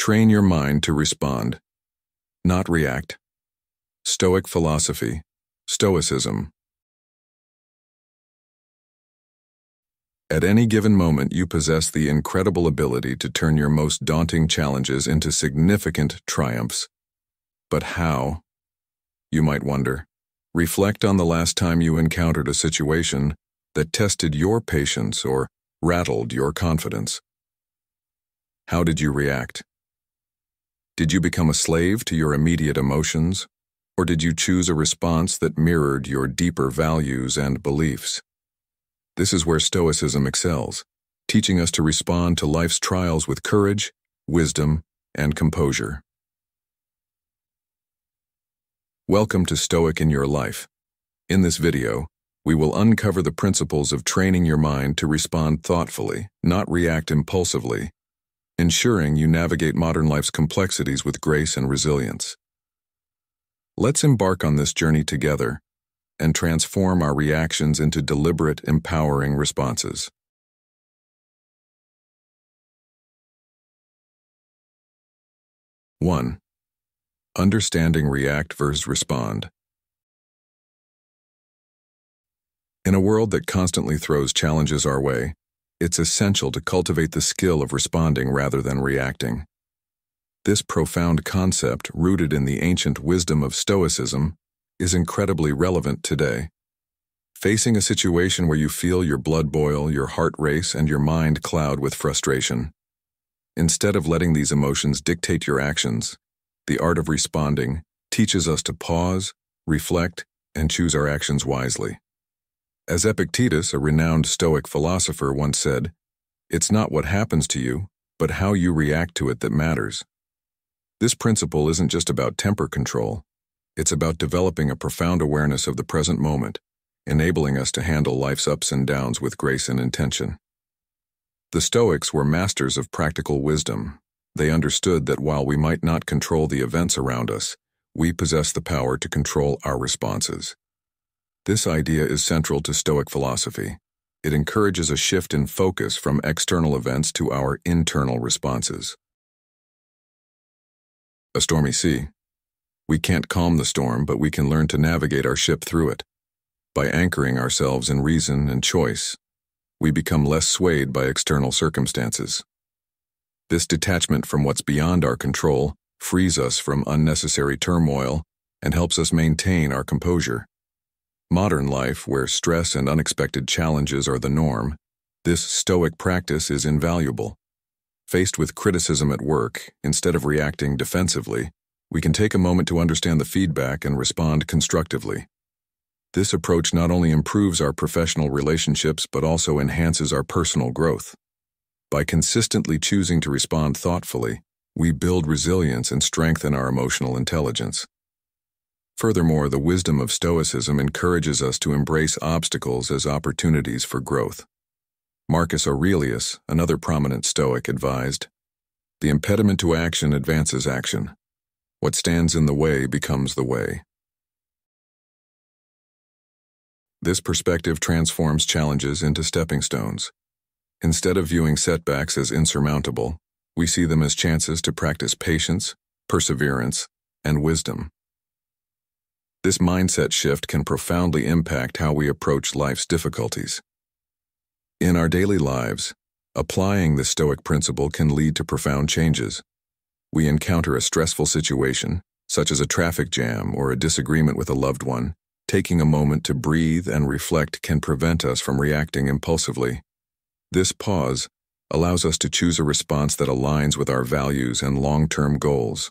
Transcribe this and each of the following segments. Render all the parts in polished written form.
Train your mind to respond, not react. Stoic philosophy, Stoicism. At any given moment, you possess the incredible ability to turn your most daunting challenges into significant triumphs. But how? You might wonder. Reflect on the last time you encountered a situation that tested your patience or rattled your confidence. How did you react? Did you become a slave to your immediate emotions, or did you choose a response that mirrored your deeper values and beliefs? This is where Stoicism excels, teaching us to respond to life's trials with courage, wisdom, and composure. Welcome to Stoic in Your Life. In this video, we will uncover the principles of training your mind to respond thoughtfully, not react impulsively, ensuring you navigate modern life's complexities with grace and resilience. Let's embark on this journey together and transform our reactions into deliberate, empowering responses. One, understanding react versus respond. In a world that constantly throws challenges our way, it's essential to cultivate the skill of responding rather than reacting. This profound concept, rooted in the ancient wisdom of Stoicism, is incredibly relevant today. Facing a situation where you feel your blood boil, your heart race, and your mind cloud with frustration. Instead of letting these emotions dictate your actions, the art of responding teaches us to pause, reflect, and choose our actions wisely. As Epictetus, a renowned Stoic philosopher, once said, "It's not what happens to you, but how you react to it that matters." This principle isn't just about temper control. It's about developing a profound awareness of the present moment, enabling us to handle life's ups and downs with grace and intention. The Stoics were masters of practical wisdom. They understood that while we might not control the events around us, we possess the power to control our responses. This idea is central to Stoic philosophy. It encourages a shift in focus from external events to our internal responses. A stormy sea. We can't calm the storm, but we can learn to navigate our ship through it. By anchoring ourselves in reason and choice, we become less swayed by external circumstances. This detachment from what's beyond our control frees us from unnecessary turmoil and helps us maintain our composure. Modern life, where stress and unexpected challenges are the norm, this Stoic practice is invaluable. Faced with criticism at work, instead of reacting defensively, we can take a moment to understand the feedback and respond constructively. This approach not only improves our professional relationships but also enhances our personal growth. By consistently choosing to respond thoughtfully, we build resilience and strengthen our emotional intelligence. Furthermore, the wisdom of Stoicism encourages us to embrace obstacles as opportunities for growth. Marcus Aurelius, another prominent Stoic, advised, "The impediment to action advances action. What stands in the way becomes the way." This perspective transforms challenges into stepping stones. Instead of viewing setbacks as insurmountable, we see them as chances to practice patience, perseverance, and wisdom. This mindset shift can profoundly impact how we approach life's difficulties. In our daily lives, applying the Stoic principle can lead to profound changes. We encounter a stressful situation, such as a traffic jam or a disagreement with a loved one. Taking a moment to breathe and reflect can prevent us from reacting impulsively. This pause allows us to choose a response that aligns with our values and long-term goals.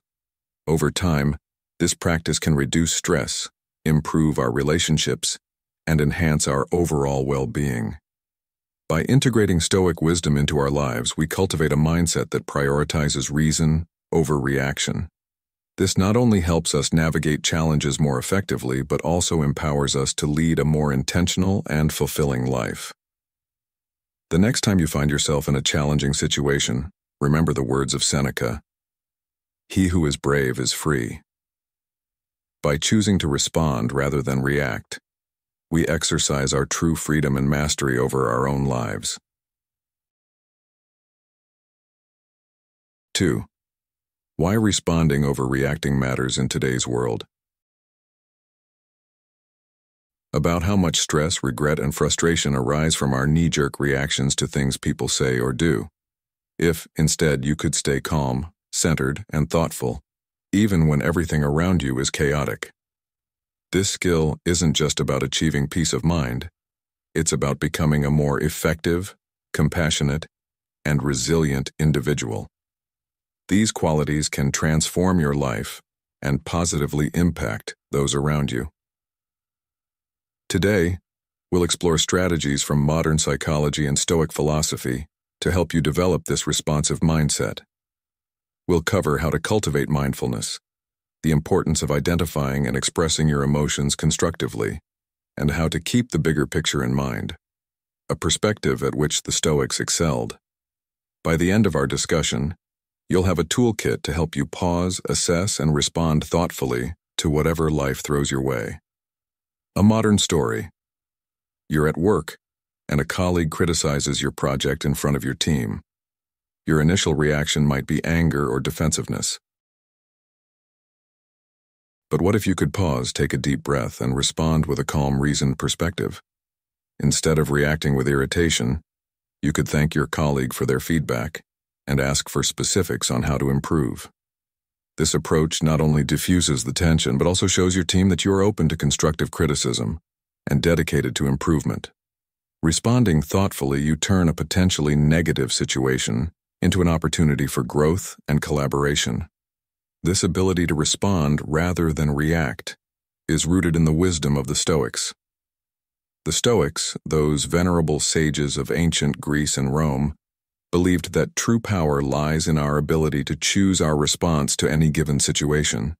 Over time, this practice can reduce stress, improve our relationships, and enhance our overall well-being. By integrating Stoic wisdom into our lives, we cultivate a mindset that prioritizes reason over reaction. This not only helps us navigate challenges more effectively, but also empowers us to lead a more intentional and fulfilling life. The next time you find yourself in a challenging situation, remember the words of Seneca, "He who is brave is free." By choosing to respond rather than react, we exercise our true freedom and mastery over our own lives. 2. Why responding over reacting matters in today's world. About how much stress, regret, and frustration arise from our knee-jerk reactions to things people say or do. If, instead, you could stay calm, centered, and thoughtful, even when everything around you is chaotic. This skill isn't just about achieving peace of mind. It's about becoming a more effective, compassionate, and resilient individual. These qualities can transform your life and positively impact those around you. Today, we'll explore strategies from modern psychology and Stoic philosophy to help you develop this responsive mindset. We'll cover how to cultivate mindfulness, the importance of identifying and expressing your emotions constructively, and how to keep the bigger picture in mind, a perspective at which the Stoics excelled. By the end of our discussion, you'll have a toolkit to help you pause, assess, and respond thoughtfully to whatever life throws your way. A modern story. You're at work, and a colleague criticizes your project in front of your team. Your initial reaction might be anger or defensiveness. But what if you could pause, take a deep breath, and respond with a calm, reasoned perspective? Instead of reacting with irritation, you could thank your colleague for their feedback and ask for specifics on how to improve. This approach not only diffuses the tension, but also shows your team that you are open to constructive criticism and dedicated to improvement. Responding thoughtfully, you turn a potentially negative situation into an opportunity for growth and collaboration. This ability to respond rather than react is rooted in the wisdom of the Stoics. The Stoics, those venerable sages of ancient Greece and Rome, believed that true power lies in our ability to choose our response to any given situation.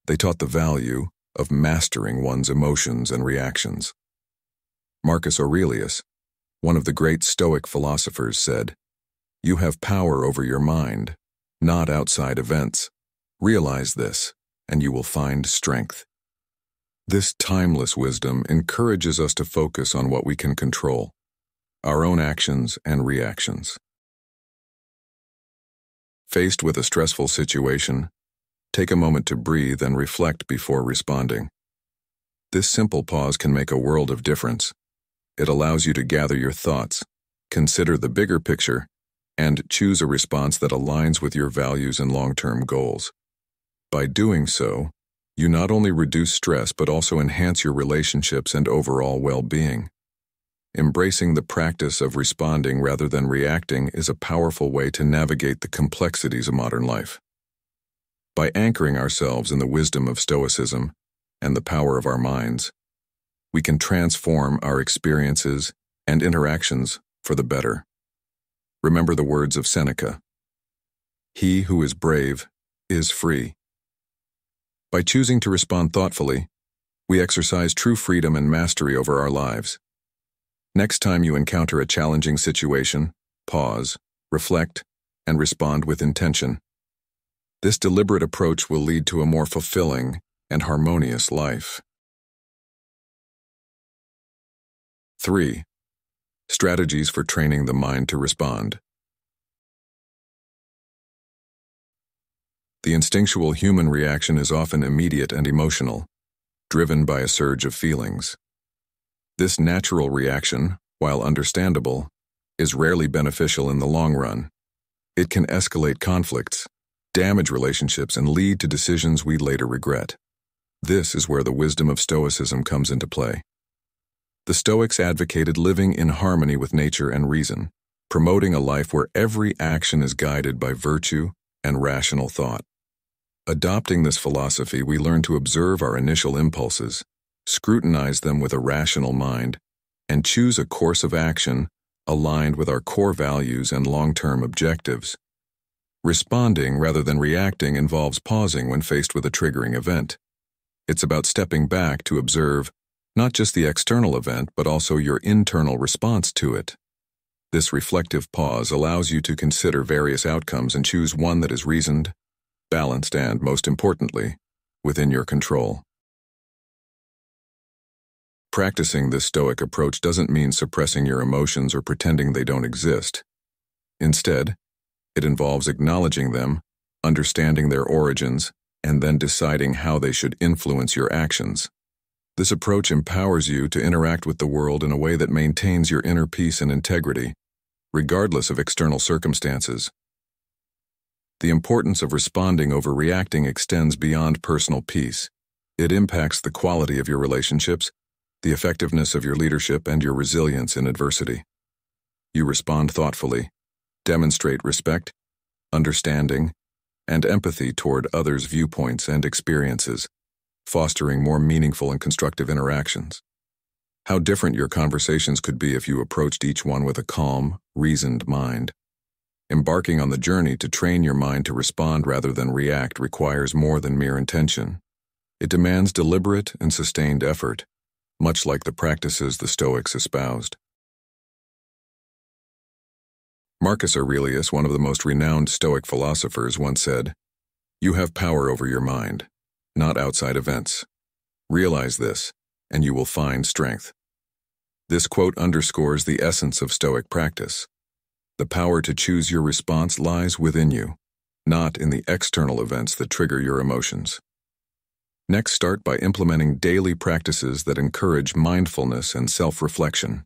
They taught the value of mastering one's emotions and reactions. Marcus Aurelius, one of the great Stoic philosophers, said, "You have power over your mind, not outside events. Realize this, and you will find strength." This timeless wisdom encourages us to focus on what we can control, our own actions and reactions. Faced with a stressful situation, take a moment to breathe and reflect before responding. This simple pause can make a world of difference. It allows you to gather your thoughts, consider the bigger picture, and choose a response that aligns with your values and long-term goals. By doing so, you not only reduce stress but also enhance your relationships and overall well-being. Embracing the practice of responding rather than reacting is a powerful way to navigate the complexities of modern life. By anchoring ourselves in the wisdom of Stoicism and the power of our minds, we can transform our experiences and interactions for the better. Remember the words of Seneca, "He who is brave is free." By choosing to respond thoughtfully, we exercise true freedom and mastery over our lives. Next time you encounter a challenging situation, pause, reflect, and respond with intention. This deliberate approach will lead to a more fulfilling and harmonious life. 3. Strategies for training the mind to respond. The instinctual human reaction is often immediate and emotional, driven by a surge of feelings. This natural reaction, while understandable, is rarely beneficial in the long run. It can escalate conflicts, damage relationships, and lead to decisions we later regret. This is where the wisdom of Stoicism comes into play. The Stoics advocated living in harmony with nature and reason, promoting a life where every action is guided by virtue and rational thought. Adopting this philosophy, we learn to observe our initial impulses, scrutinize them with a rational mind, and choose a course of action aligned with our core values and long-term objectives. Responding rather than reacting involves pausing when faced with a triggering event. It's about stepping back to observe not just the external event, but also your internal response to it. This reflective pause allows you to consider various outcomes and choose one that is reasoned, balanced, and, most importantly, within your control. Practicing this Stoic approach doesn't mean suppressing your emotions or pretending they don't exist. Instead, it involves acknowledging them understanding their origins, and then deciding how they should influence your actions. This approach empowers you to interact with the world in a way that maintains your inner peace and integrity, regardless of external circumstances. The importance of responding over reacting extends beyond personal peace. It impacts the quality of your relationships, the effectiveness of your leadership, and your resilience in adversity. You respond thoughtfully, demonstrate respect, understanding, and empathy toward others' viewpoints and experiences, fostering more meaningful and constructive interactions. How different your conversations could be if you approached each one with a calm, reasoned mind. Embarking on the journey to train your mind to respond rather than react requires more than mere intention. It demands deliberate and sustained effort, much like the practices the Stoics espoused. Marcus Aurelius, one of the most renowned Stoic philosophers, once said, "You have power over your mind, not outside events. Realize this, and you will find strength." This quote underscores the essence of Stoic practice. The power to choose your response lies within you, not in the external events that trigger your emotions. Next, start by implementing daily practices that encourage mindfulness and self-reflection.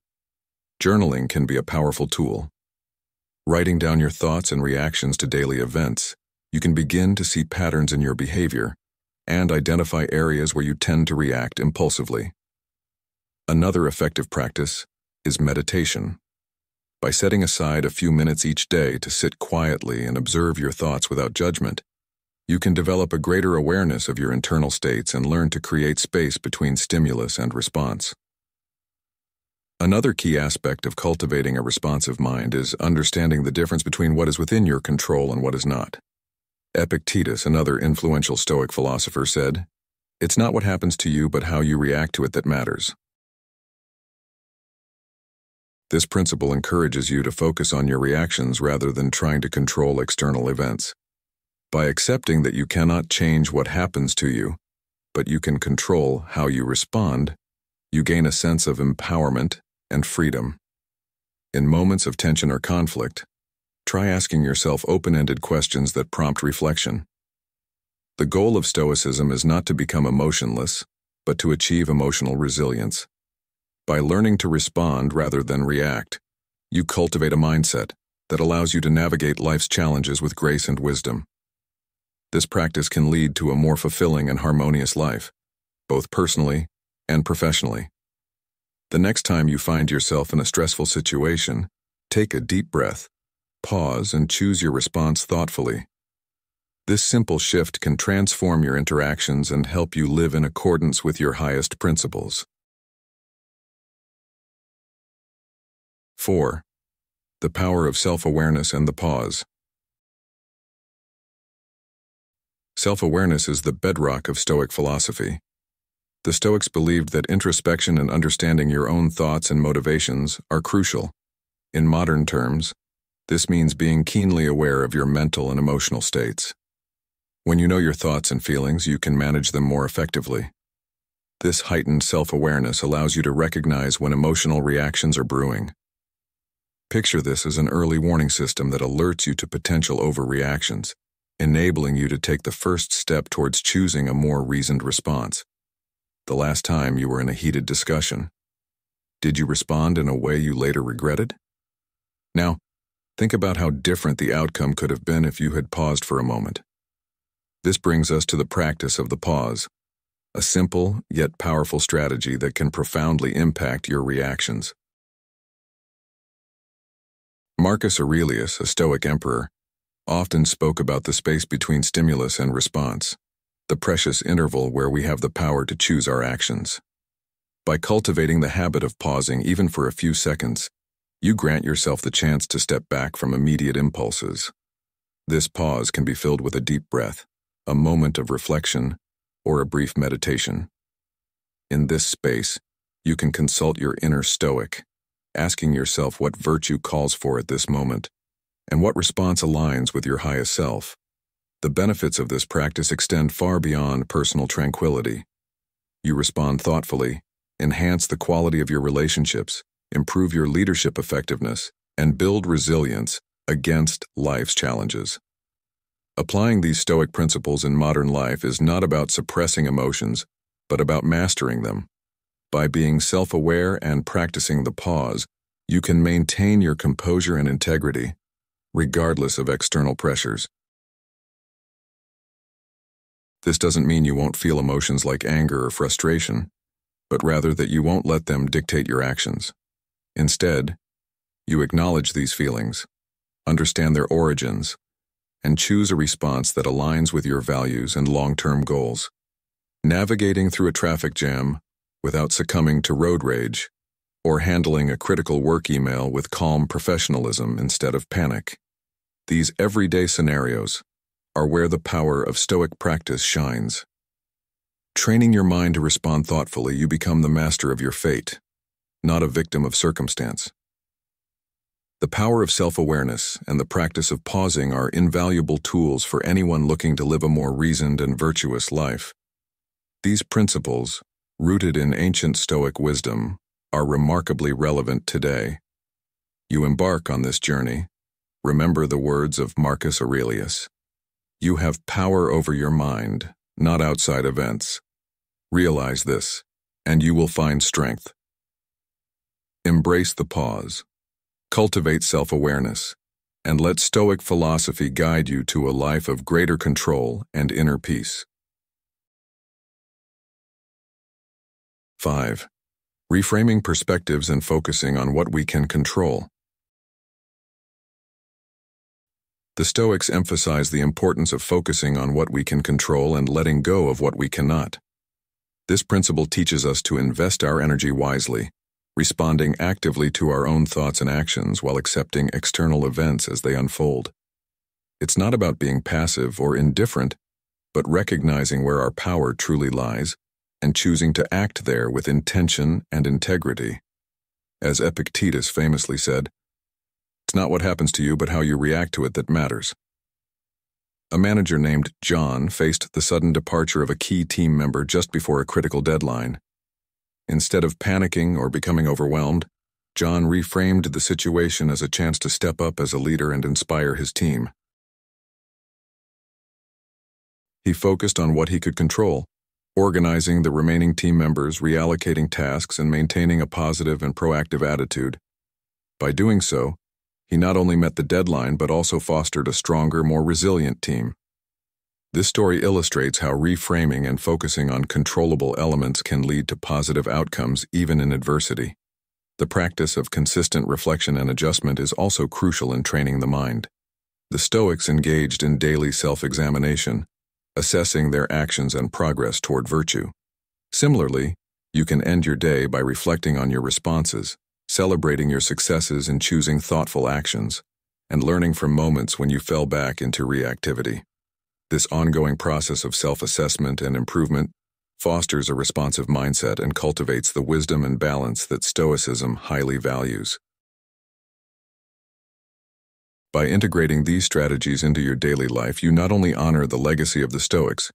Journaling can be a powerful tool. Writing down your thoughts and reactions to daily events, you can begin to see patterns in your behavior and identify areas where you tend to react impulsively. Another effective practice is meditation. By setting aside a few minutes each day to sit quietly and observe your thoughts without judgment, you can develop a greater awareness of your internal states and learn to create space between stimulus and response. Another key aspect of cultivating a responsive mind is understanding the difference between what is within your control and what is not. Epictetus, another influential Stoic philosopher, said, "It's not what happens to you but how you react to it that matters." This principle encourages you to focus on your reactions rather than trying to control external events. By accepting that you cannot change what happens to you, but you can control how you respond, you gain a sense of empowerment and freedom. In moments of tension or conflict, try asking yourself open-ended questions that prompt reflection. The goal of Stoicism is not to become emotionless, but to achieve emotional resilience. By learning to respond rather than react, you cultivate a mindset that allows you to navigate life's challenges with grace and wisdom. This practice can lead to a more fulfilling and harmonious life, both personally and professionally. The next time you find yourself in a stressful situation, take a deep breath, pause, and choose your response thoughtfully. This simple shift can transform your interactions and help you live in accordance with your highest principles. 4. The power of self-awareness and the pause. Self-awareness is the bedrock of Stoic philosophy. The Stoics believed that introspection and understanding your own thoughts and motivations are crucial. In modern terms, this means being keenly aware of your mental and emotional states. When you know your thoughts and feelings, you can manage them more effectively. This heightened self-awareness allows you to recognize when emotional reactions are brewing. Picture this as an early warning system that alerts you to potential overreactions, enabling you to take the first step towards choosing a more reasoned response. The last time you were in a heated discussion, did you respond in a way you later regretted? Now, think about how different the outcome could have been if you had paused for a moment. This brings us to the practice of the pause, a simple yet powerful strategy that can profoundly impact your reactions. Marcus Aurelius, a Stoic emperor, often spoke about the space between stimulus and response, the precious interval where we have the power to choose our actions. By cultivating the habit of pausing even for a few seconds, you grant yourself the chance to step back from immediate impulses. This pause can be filled with a deep breath, a moment of reflection, or a brief meditation. In this space, you can consult your inner Stoic, asking yourself what virtue calls for at this moment, and what response aligns with your highest self. The benefits of this practice extend far beyond personal tranquility. You respond thoughtfully, enhance the quality of your relationships, improve your leadership effectiveness, and build resilience against life's challenges. Applying these Stoic principles in modern life is not about suppressing emotions, but about mastering them. By being self-aware and practicing the pause, you can maintain your composure and integrity, regardless of external pressures. This doesn't mean you won't feel emotions like anger or frustration, but rather that you won't let them dictate your actions. Instead, you acknowledge these feelings, understand their origins, and choose a response that aligns with your values and long-term goals. Navigating through a traffic jam without succumbing to road rage, or handling a critical work email with calm professionalism instead of panic. These everyday scenarios are where the power of Stoic practice shines. Training your mind to respond thoughtfully, you become the master of your fate, not a victim of circumstance. The power of self-awareness and the practice of pausing are invaluable tools for anyone looking to live a more reasoned and virtuous life. These principles, rooted in ancient Stoic wisdom, are remarkably relevant today. You embark on this journey, remember the words of Marcus Aurelius. You have power over your mind, not outside events. Realize this, and you will find strength. Embrace the pause. Cultivate self-awareness, and let Stoic philosophy guide you to a life of greater control and inner peace. 5. Reframing perspectives and focusing on what we can control. The Stoics emphasize the importance of focusing on what we can control and letting go of what we cannot. This principle teaches us to invest our energy wisely, responding actively to our own thoughts and actions while accepting external events as they unfold. It's not about being passive or indifferent, but recognizing where our power truly lies and choosing to act there with intention and integrity. As Epictetus famously said, "It's not what happens to you, but how you react to it that matters." A manager named John faced the sudden departure of a key team member just before a critical deadline. Instead of panicking or becoming overwhelmed, John reframed the situation as a chance to step up as a leader and inspire his team. He focused on what he could control, organizing the remaining team members, reallocating tasks, and maintaining a positive and proactive attitude. By doing so, he not only met the deadline but also fostered a stronger, more resilient team. This story illustrates how reframing and focusing on controllable elements can lead to positive outcomes even in adversity. The practice of consistent reflection and adjustment is also crucial in training the mind. The Stoics engaged in daily self-examination, assessing their actions and progress toward virtue. Similarly, you can end your day by reflecting on your responses, celebrating your successes and choosing thoughtful actions, and learning from moments when you fell back into reactivity. This ongoing process of self-assessment and improvement fosters a responsive mindset and cultivates the wisdom and balance that Stoicism highly values. By integrating these strategies into your daily life, you not only honor the legacy of the Stoics,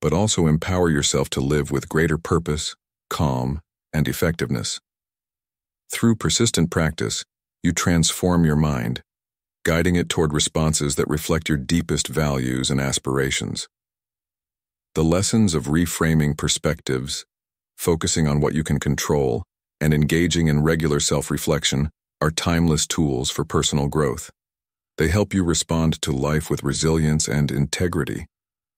but also empower yourself to live with greater purpose, calm, and effectiveness. Through persistent practice, you transform your mind, guiding it toward responses that reflect your deepest values and aspirations. The lessons of reframing perspectives, focusing on what you can control, and engaging in regular self-reflection are timeless tools for personal growth. They help you respond to life with resilience and integrity,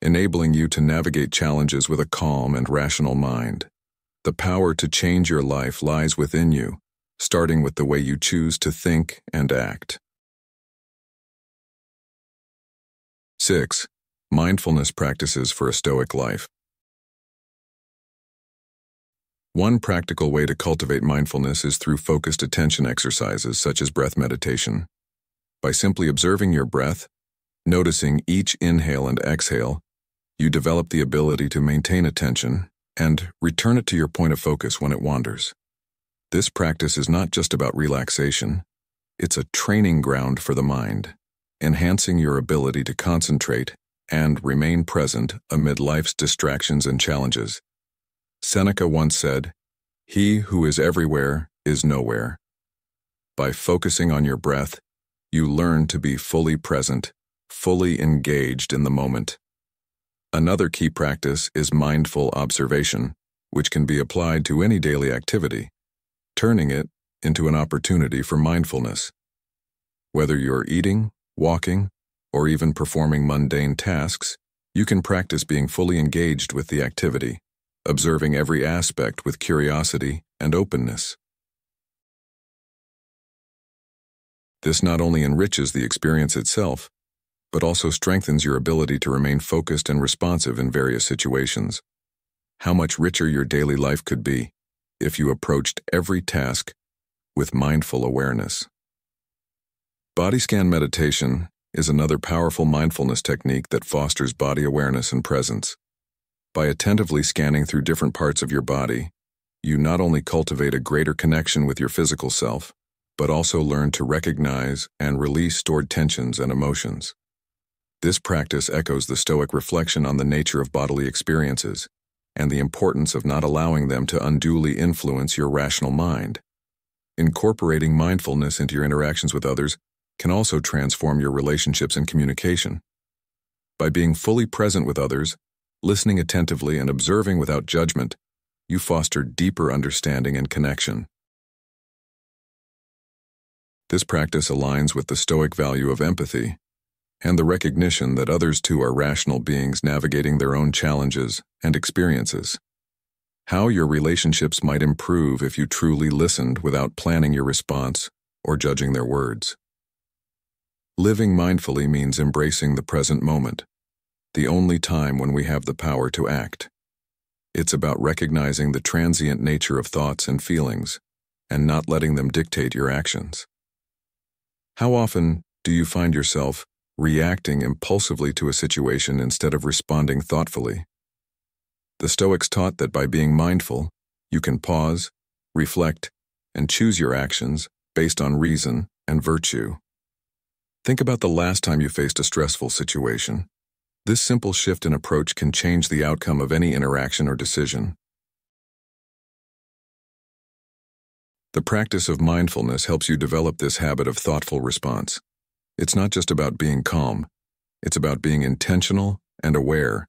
enabling you to navigate challenges with a calm and rational mind. The power to change your life lies within you, starting with the way you choose to think and act. 6. Mindfulness practices for a Stoic life. One practical way to cultivate mindfulness is through focused attention exercises such as breath meditation. By simply observing your breath, noticing each inhale and exhale, you develop the ability to maintain attention and return it to your point of focus when it wanders. This practice is not just about relaxation, it's a training ground for the mind, enhancing your ability to concentrate and remain present amid life's distractions and challenges. Seneca once said, "He who is everywhere is nowhere." By focusing on your breath, you learn to be fully present, fully engaged in the moment. Another key practice is mindful observation, which can be applied to any daily activity, turning it into an opportunity for mindfulness. Whether you're eating, walking, or even performing mundane tasks, you can practice being fully engaged with the activity, observing every aspect with curiosity and openness. This not only enriches the experience itself, but also strengthens your ability to remain focused and responsive in various situations. How much richer your daily life could be if you approached every task with mindful awareness. Body scan meditation is another powerful mindfulness technique that fosters body awareness and presence. By attentively scanning through different parts of your body, you not only cultivate a greater connection with your physical self, but also learn to recognize and release stored tensions and emotions. This practice echoes the Stoic reflection on the nature of bodily experiences and the importance of not allowing them to unduly influence your rational mind. Incorporating mindfulness into your interactions with others can also transform your relationships and communication. By being fully present with others, listening attentively and observing without judgment, you foster deeper understanding and connection. This practice aligns with the Stoic value of empathy and the recognition that others too are rational beings navigating their own challenges and experiences. How your relationships might improve if you truly listened without planning your response or judging their words. Living mindfully means embracing the present moment, the only time when we have the power to act. It's about recognizing the transient nature of thoughts and feelings and not letting them dictate your actions. How often do you find yourself reacting impulsively to a situation instead of responding thoughtfully? The Stoics taught that by being mindful, you can pause, reflect, and choose your actions based on reason and virtue. Think about the last time you faced a stressful situation. This simple shift in approach can change the outcome of any interaction or decision. The practice of mindfulness helps you develop this habit of thoughtful response. It's not just about being calm. It's about being intentional and aware,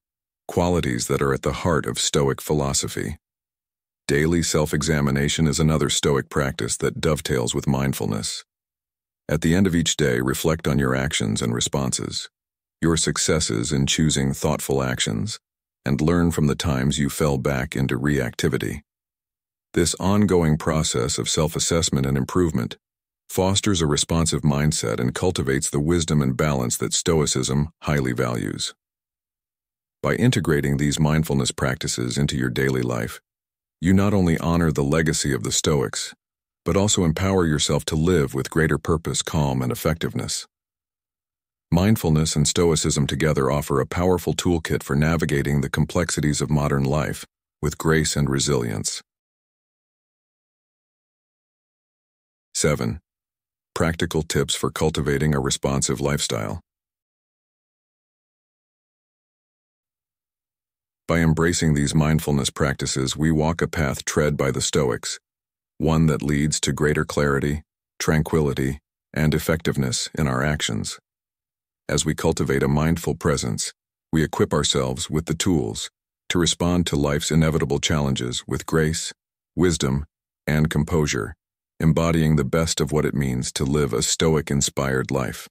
qualities that are at the heart of Stoic philosophy. Daily self-examination is another Stoic practice that dovetails with mindfulness. At the end of each day, reflect on your actions and responses, your successes in choosing thoughtful actions, and learn from the times you fell back into reactivity. This ongoing process of self-assessment and improvement fosters a responsive mindset and cultivates the wisdom and balance that Stoicism highly values. By integrating these mindfulness practices into your daily life, you not only honor the legacy of the Stoics, but also empower yourself to live with greater purpose, calm, and effectiveness. Mindfulness and Stoicism together offer a powerful toolkit for navigating the complexities of modern life with grace and resilience. 7. Practical tips for cultivating a responsive lifestyle. By embracing these mindfulness practices, we walk a path tread by the Stoics, one that leads to greater clarity, tranquility, and effectiveness in our actions. As we cultivate a mindful presence, we equip ourselves with the tools to respond to life's inevitable challenges with grace, wisdom, and composure, embodying the best of what it means to live a Stoic-inspired life.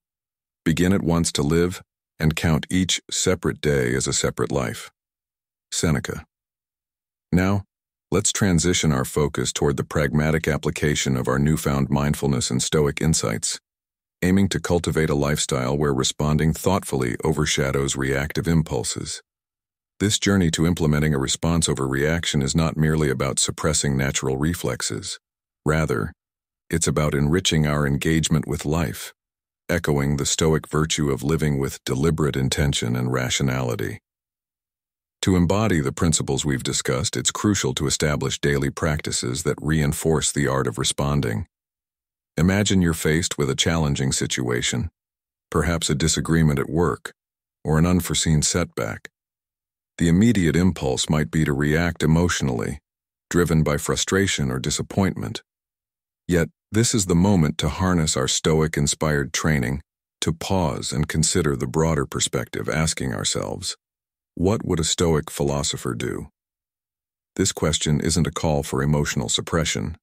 Begin at once to live and count each separate day as a separate life. Seneca. Now, let's transition our focus toward the pragmatic application of our newfound mindfulness and Stoic insights, aiming to cultivate a lifestyle where responding thoughtfully overshadows reactive impulses. This journey to implementing a response over reaction is not merely about suppressing natural reflexes. Rather, it's about enriching our engagement with life, echoing the Stoic virtue of living with deliberate intention and rationality. To embody the principles we've discussed, it's crucial to establish daily practices that reinforce the art of responding. Imagine you're faced with a challenging situation, perhaps a disagreement at work, or an unforeseen setback. The immediate impulse might be to react emotionally, driven by frustration or disappointment. Yet, this is the moment to harness our Stoic-inspired training to pause and consider the broader perspective, asking ourselves, what would a Stoic philosopher do? This question isn't a call for emotional suppression.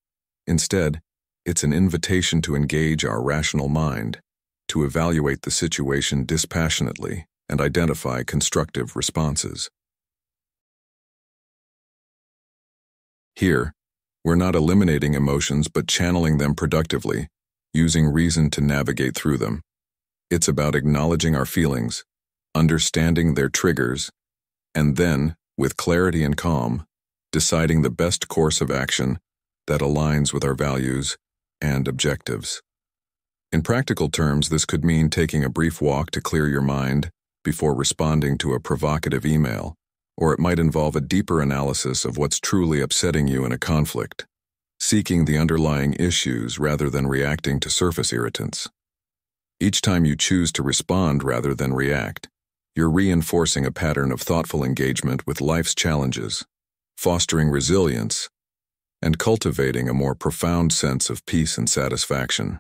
Instead, it's an invitation to engage our rational mind, to evaluate the situation dispassionately, and identify constructive responses. Here, we're not eliminating emotions but channeling them productively, using reason to navigate through them. It's about acknowledging our feelings, understanding their triggers, and then, with clarity and calm, deciding the best course of action that aligns with our values and objectives. In practical terms, this could mean taking a brief walk to clear your mind before responding to a provocative email, or it might involve a deeper analysis of what's truly upsetting you in a conflict, seeking the underlying issues rather than reacting to surface irritants. Each time you choose to respond rather than react, you're reinforcing a pattern of thoughtful engagement with life's challenges, fostering resilience, and cultivating a more profound sense of peace and satisfaction.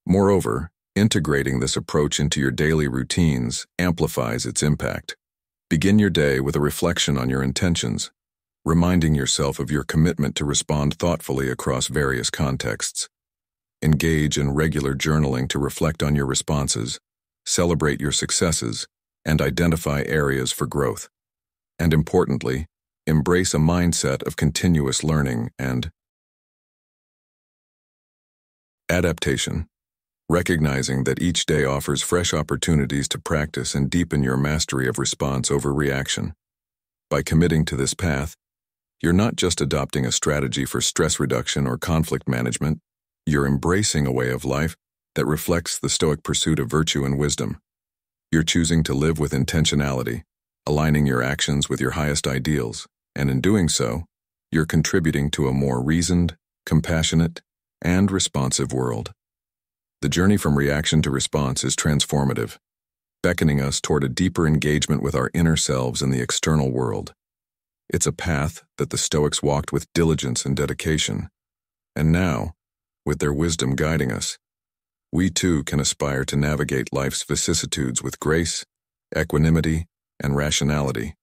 Moreover, integrating this approach into your daily routines amplifies its impact. Begin your day with a reflection on your intentions, reminding yourself of your commitment to respond thoughtfully across various contexts. Engage in regular journaling to reflect on your responses, celebrate your successes, and identify areas for growth. And importantly, embrace a mindset of continuous learning and adaptation, recognizing that each day offers fresh opportunities to practice and deepen your mastery of response over reaction. By committing to this path, you're not just adopting a strategy for stress reduction or conflict management, you're embracing a way of life that reflects the Stoic pursuit of virtue and wisdom. You're choosing to live with intentionality, aligning your actions with your highest ideals, and in doing so, you're contributing to a more reasoned, compassionate, and responsive world. The journey from reaction to response is transformative, beckoning us toward a deeper engagement with our inner selves and the external world. It's a path that the Stoics walked with diligence and dedication, and now, with their wisdom guiding us, we too can aspire to navigate life's vicissitudes with grace, equanimity, and rationality,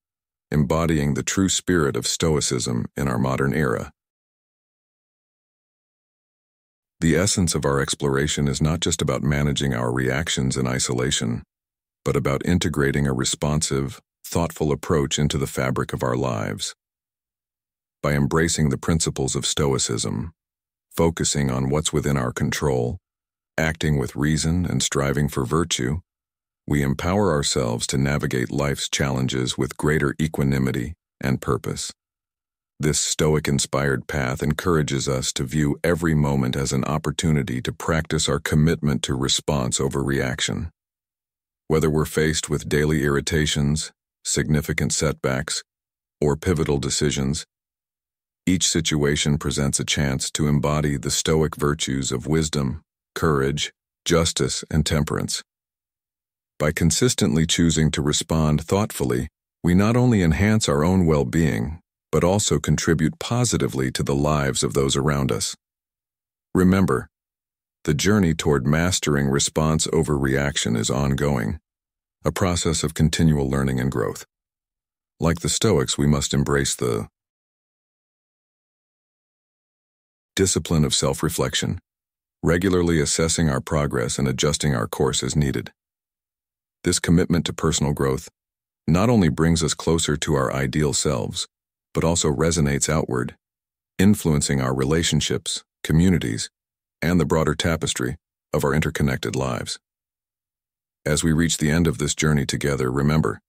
embodying the true spirit of Stoicism in our modern era. The essence of our exploration is not just about managing our reactions in isolation, but about integrating a responsive, thoughtful approach into the fabric of our lives. By embracing the principles of Stoicism, focusing on what's within our control, acting with reason and striving for virtue, we empower ourselves to navigate life's challenges with greater equanimity and purpose. This Stoic-inspired path encourages us to view every moment as an opportunity to practice our commitment to response over reaction. Whether we're faced with daily irritations, significant setbacks, or pivotal decisions, each situation presents a chance to embody the Stoic virtues of wisdom, courage, justice, and temperance. By consistently choosing to respond thoughtfully, we not only enhance our own well-being, but also contribute positively to the lives of those around us. Remember, the journey toward mastering response over reaction is ongoing, a process of continual learning and growth. Like the Stoics, we must embrace the discipline of self-reflection, regularly assessing our progress and adjusting our course as needed. This commitment to personal growth not only brings us closer to our ideal selves, but also resonates outward, influencing our relationships, communities, and the broader tapestry of our interconnected lives. As we reach the end of this journey together, remember,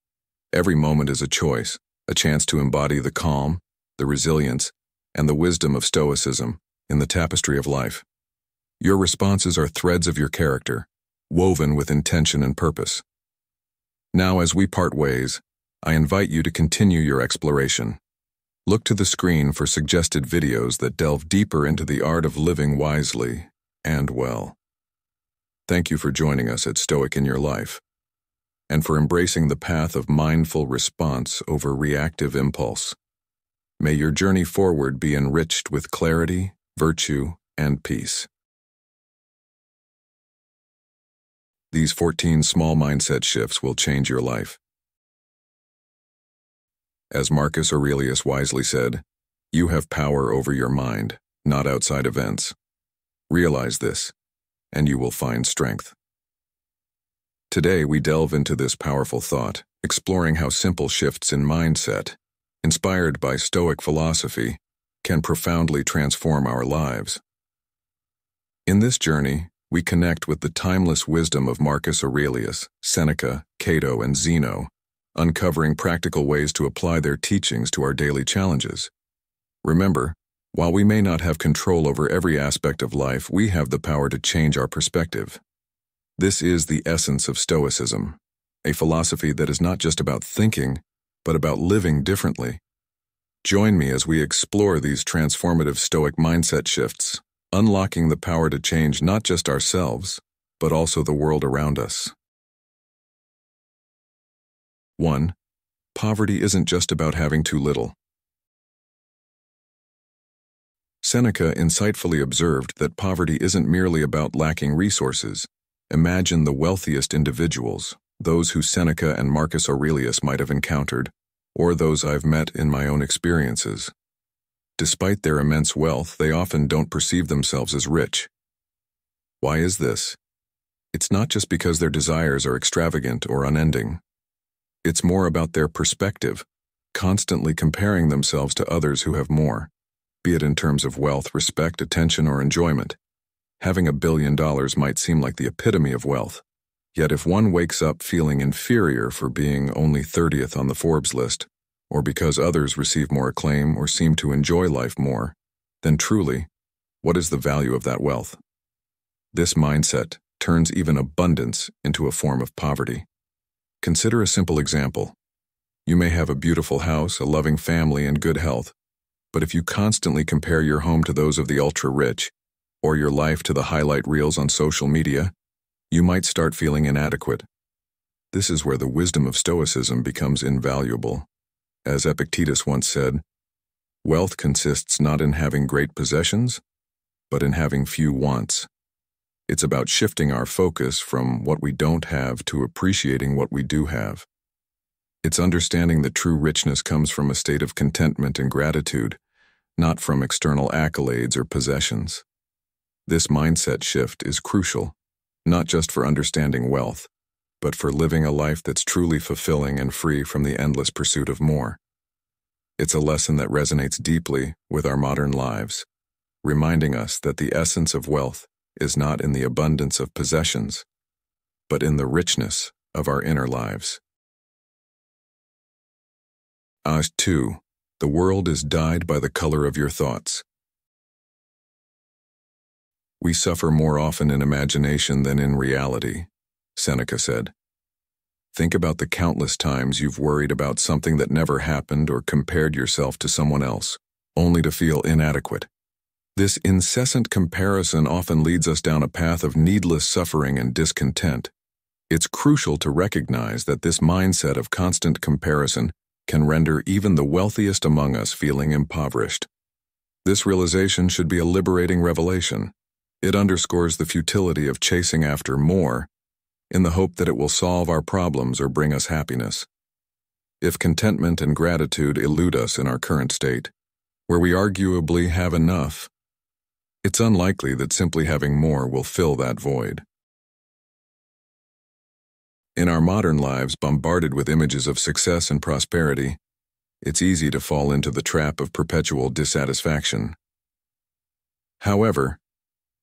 every moment is a choice, a chance to embody the calm, the resilience, and the wisdom of Stoicism in the tapestry of life. Your responses are threads of your character, woven with intention and purpose. Now, as we part ways, I invite you to continue your exploration. Look to the screen for suggested videos that delve deeper into the art of living wisely and well. Thank you for joining us at Stoic in Your Life, and for embracing the path of mindful response over reactive impulse. May your journey forward be enriched with clarity, virtue, and peace. These 14 small mindset shifts will change your life. As Marcus Aurelius wisely said, you have power over your mind, not outside events. Realize this, and you will find strength. Today we delve into this powerful thought, exploring how simple shifts in mindset, inspired by Stoic philosophy, can profoundly transform our lives. In this journey, we connect with the timeless wisdom of Marcus Aurelius, Seneca, Cato, and Zeno, uncovering practical ways to apply their teachings to our daily challenges. Remember, while we may not have control over every aspect of life, we have the power to change our perspective. This is the essence of Stoicism, a philosophy that is not just about thinking, but about living differently. Join me as we explore these transformative Stoic mindset shifts, unlocking the power to change not just ourselves, but also the world around us. 1. Poverty isn't just about having too little. Seneca insightfully observed that poverty isn't merely about lacking resources. Imagine the wealthiest individuals, those who Seneca and Marcus Aurelius might have encountered, or those I've met in my own experiences. Despite their immense wealth, they often don't perceive themselves as rich. Why is this? It's not just because their desires are extravagant or unending. It's more about their perspective, constantly comparing themselves to others who have more, be it in terms of wealth, respect, attention, or enjoyment. Having $1 billion might seem like the epitome of wealth. Yet if one wakes up feeling inferior for being only 30th on the Forbes list, or because others receive more acclaim or seem to enjoy life more, then truly, what is the value of that wealth? This mindset turns even abundance into a form of poverty. Consider a simple example. You may have a beautiful house, a loving family, and good health, but if you constantly compare your home to those of the ultra-rich, or your life to the highlight reels on social media, you might start feeling inadequate. This is where the wisdom of Stoicism becomes invaluable. As Epictetus once said, wealth consists not in having great possessions, but in having few wants. It's about shifting our focus from what we don't have to appreciating what we do have. It's understanding that true richness comes from a state of contentment and gratitude, not from external accolades or possessions. This mindset shift is crucial, not just for understanding wealth, but for living a life that's truly fulfilling and free from the endless pursuit of more. It's a lesson that resonates deeply with our modern lives, reminding us that the essence of wealth is not in the abundance of possessions, but in the richness of our inner lives. 2. The world is dyed by the color of your thoughts. We suffer more often in imagination than in reality, Seneca said. Think about the countless times you've worried about something that never happened or compared yourself to someone else, only to feel inadequate. This incessant comparison often leads us down a path of needless suffering and discontent. It's crucial to recognize that this mindset of constant comparison can render even the wealthiest among us feeling impoverished. This realization should be a liberating revelation. It underscores the futility of chasing after more in the hope that it will solve our problems or bring us happiness. If contentment and gratitude elude us in our current state, where we arguably have enough, it's unlikely that simply having more will fill that void. In our modern lives, bombarded with images of success and prosperity, it's easy to fall into the trap of perpetual dissatisfaction. However,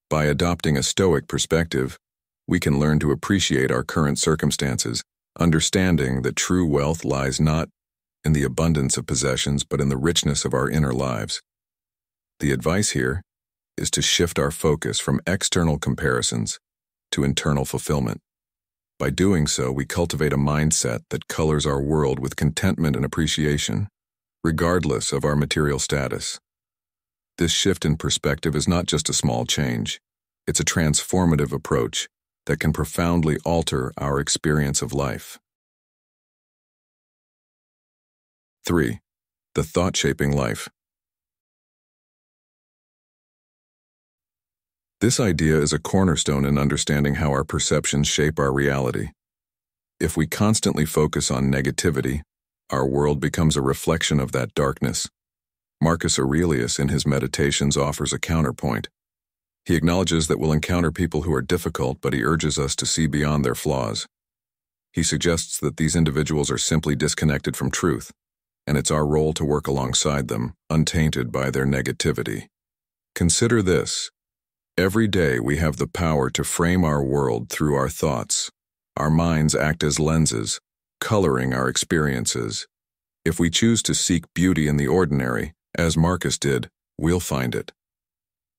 by adopting a Stoic perspective, we can learn to appreciate our current circumstances, understanding that true wealth lies not in the abundance of possessions but in the richness of our inner lives. The advice here is to shift our focus from external comparisons to internal fulfillment. By doing so, we cultivate a mindset that colors our world with contentment and appreciation, regardless of our material status. This shift in perspective is not just a small change. It's a transformative approach that can profoundly alter our experience of life. 3. The thought-shaping life. This idea is a cornerstone in understanding how our perceptions shape our reality. If we constantly focus on negativity, our world becomes a reflection of that darkness. Marcus Aurelius in his Meditations offers a counterpoint. He acknowledges that we'll encounter people who are difficult, but he urges us to see beyond their flaws. He suggests that these individuals are simply disconnected from truth, and it's our role to work alongside them, untainted by their negativity. Consider this. Every day we have the power to frame our world through our thoughts. Our minds act as lenses, coloring our experiences. If we choose to seek beauty in the ordinary, as Marcus did, we'll find it.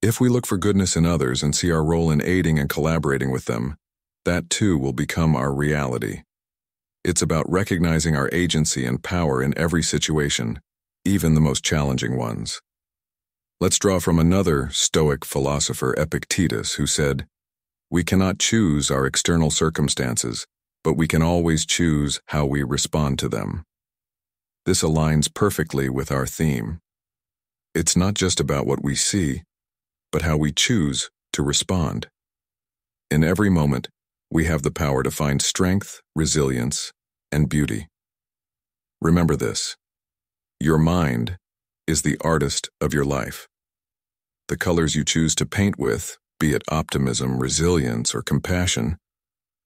If we look for goodness in others and see our role in aiding and collaborating with them, that too will become our reality. It's about recognizing our agency and power in every situation, even the most challenging ones. Let's draw from another Stoic philosopher, Epictetus, who said, "We cannot choose our external circumstances, but we can always choose how we respond to them." This aligns perfectly with our theme. It's not just about what we see, but how we choose to respond. In every moment, we have the power to find strength, resilience, and beauty. Remember this: your mind is the artist of your life. The colors you choose to paint with, be it optimism, resilience, or compassion,